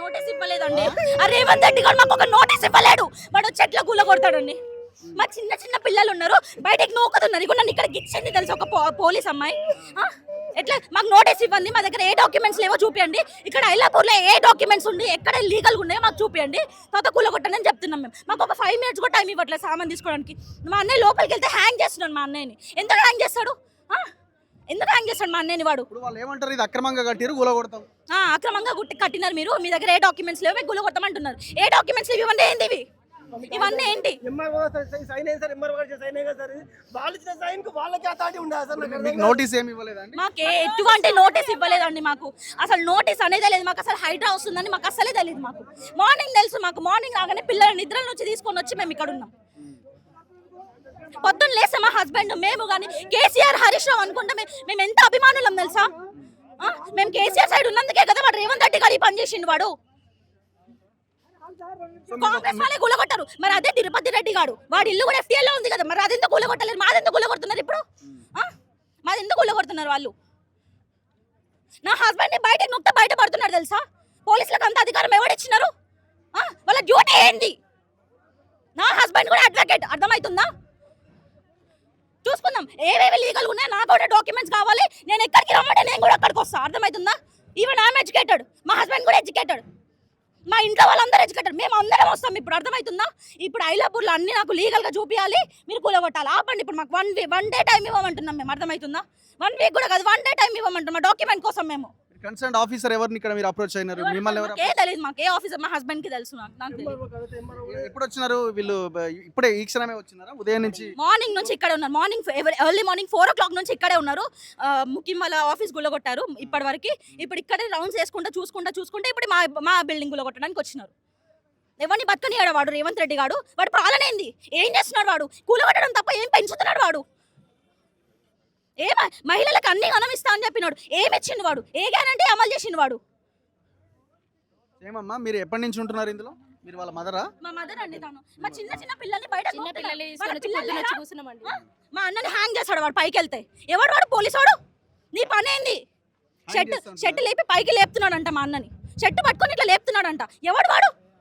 Notice ఇవ్వలేదండి. ఆ రేవంత్ రెడ్డి గారు మాకు ఒక నోటీస్ ఇవ్వలేడు. వాడు చెట్ల కూల కొడతాడండి. మా చిన్న చిన్న పిల్లలు ఉన్నారు, బయటకి నూకుతున్నారు. ఇక నన్ను ఇక్కడ గిచ్చింది తెలుసు ఒక పోలీస్ అమ్మాయి. ఎట్లా మాకు నోటీస్ ఇవ్వండి, మా దగ్గర ఏ డాక్యుమెంట్స్ లేవో చూపించండి. ఇక్కడ ఐలాపూర్లో ఏ డాక్యుమెంట్స్ ఉంది, ఎక్కడ లీగల్గా ఉన్నాయో మాకు చూపించండి. తర్వాత కూలగొట్టండి అని చెప్తున్నాం మేము. మాకు ఒక 5 minutes కూడా టైం ఇవ్వట్లేదు సామాన్ తీసుకోవడానికి. మా అన్నయ్య లోపలికి వెళ్తే హ్యాంగ్ చేస్తున్నాడు. మా అన్నయ్యని ఎందుకు హ్యాంగ్ చేస్తాడు? ఎందుకు హ్యాంగ్ చేస్తాడు మా అన్నయ్యని వాడు? వాళ్ళు ఏమంటారు, ఇది అక్రమంగా కట్టిరు కూలగొడతాం. అక్రమంగా కట్టినారు మీరు, మీ దగ్గర ఏ డాక్యుమెంట్స్ లేవు, కూల కొట్టమంటున్నారు. ఏ డాక్యుమెంట్స్ ఇవ్వండి, ఏంటి ఇవి? ఇవన్నీ ఏంటి? నోటీస్ ఏమి ఇవ్వలేదండి? మాకు ఎటువంటి నోటీస్ ఇవ్వలేదండి. మాకు అసలు నోటీస్ అనేది తెలియదు. మాకు అసలు హైడ్రా వస్తుందని మాకు అసలే తెలియదు. మాకు మార్నింగ్ తెలుసు. మాకు మార్నింగ్ రాగానే పిల్లల నిద్ర నుంచి తీసుకొని వచ్చి మేము ఇక్కడ ఉన్నాం. పొద్దున్న లేస్తే మా హస్బెండ్ మేము కానీ కేసీఆర్ హరీష్ రావు అనుకుంటే మేము ఎంత అభిమానులం తెలుసా? మేము కేసీఆర్ సైడ్ ఉన్నందుకే కదా వాడు రేవంత్ రెడ్డి గారు ఈ పని చేసిండు. వాడు కాంగ్రెస్ వాళ్ళే కూలగొట్టారు. మరి అదే తిరుపతి రెడ్డి గారు, వాడి ఇల్లు కూడా FTL లో ఉంది కదా, మరి అదెందుకు కూలగొట్టలేరు? మాదెందుకు కూలగొడుతున్నారు ఇప్పుడు? మాదెందుకు కూలగొడుతున్నారు వాళ్ళు? నా హస్బెండ్ బయట నొక్కితే బయట పడుతున్నారు తెలుసా? పోలీసులకు అంత అధికారం ఎవరిచ్చినారు? వాళ్ళ డ్యూటీ ఏంది? నా హస్బెండ్ కూడా అడ్వకేట్, అర్థమవుతుందా? చూసుకుందాం ఏవేవి లీగల్ ఉన్నాయో. నాకు కూడా డాక్యుమెంట్స్ కావాలి. నేను ఎక్కడికి రమ్మంటే నేను కూడా అక్కడికి వస్తాను, అర్థమవుతుందా? ఈవెన్ ఐఎమ్ ఎడ్యుకేటెడ్, మా హస్బెండ్ కూడా ఎడ్యుకేటెడ్, మా ఇంట్లో వాళ్ళందరూ ఎడ్యుకేటెడ్, మేము అందరం వస్తాం ఇప్పుడు, అర్థమవుతుందా? ఇప్పుడు ఐలాపూర్లో అన్ని నాకు లీగల్గా చూపించాలి, మీరు కూలగొట్టాలి. ఆపండి. ఇప్పుడు మాకు వన్ డే టైం ఇవ్వమంటున్నాం మేము, అర్థమవుతుందా? 1 week కూడా కాదు, 1 day టైం ఇవ్వమంటున్నాం డాక్యుమెంట్ కోసం. మేము కన్సర్న్ ఆఫీసర్ ఎవరిని ఇక్కడ మీరు అప్రోచ్ అయినారు? మిమ్మల్ని ఎవరు? ఏ తెలియదు మాకు, ఏ ఆఫీసర్? మా హస్బెండ్ కి తెలుసు. నాకు తెలియదు. ఎప్పుడు వచ్చినారు వీళ్ళు? ఇప్పుడే ఈ క్షణమే వచ్చినారా? ఉదయం నుంచి మార్నింగ్ నుంచి ఇక్కడే ఉన్నారు. ఎర్లీ మార్నింగ్ 4 o'clock నుంచి ఇక్కడే ఉన్నారు. ముఖ్యం వాళ్ళ ఆఫీస్ గుల్లగొట్టారు ఇప్పటి వరకు. ఇప్పుడు ఇక్కడే రౌండ్స్ వేసుకుంటా చూసుకుంటే ఇప్పుడు మా బిల్డింగ్ గుల్లగొట్టడానికి వచ్చినారు. ఎవరిని బతకనియాడు వాడు రేవంత్ రెడ్డి గారు? వాడు పాలనేంది? ఏం చేస్తున్నాడు వాడు? కూలగొట్టడం తప్ప ఏం పెంచుతున్నాడు వాడు? మహిళలకు అన్ని గణమిస్తా అని చెప్పినాడు. ఏమి ఇచ్చిండు వాడు? ఏ గ్యారంటీ అమలు చేసిండు వాడు? ఏమమ్మా మీరు ఎప్పటి నుంచి ఉంటున్నారు ఇందులో? మీరు వాళ్ళ మదరా? మా మదర్ అండి. తాను మా చిన్న పిల్లల్ని బయట కూర్చున్నామండి. మా అన్నని హ్యాంగ్ చేస్తాడు వాడు పైకి వెళ్తే. ఎవడు వాడు? పోలీసోడు. నీ పని ఏంది? షెట్ లేపి పైకి లేపుతున్నాడంట. మా అన్నని షెట్ పట్టుకొని ఇట్లా లేపుతున్నాడంట. ఎవడు వాడు?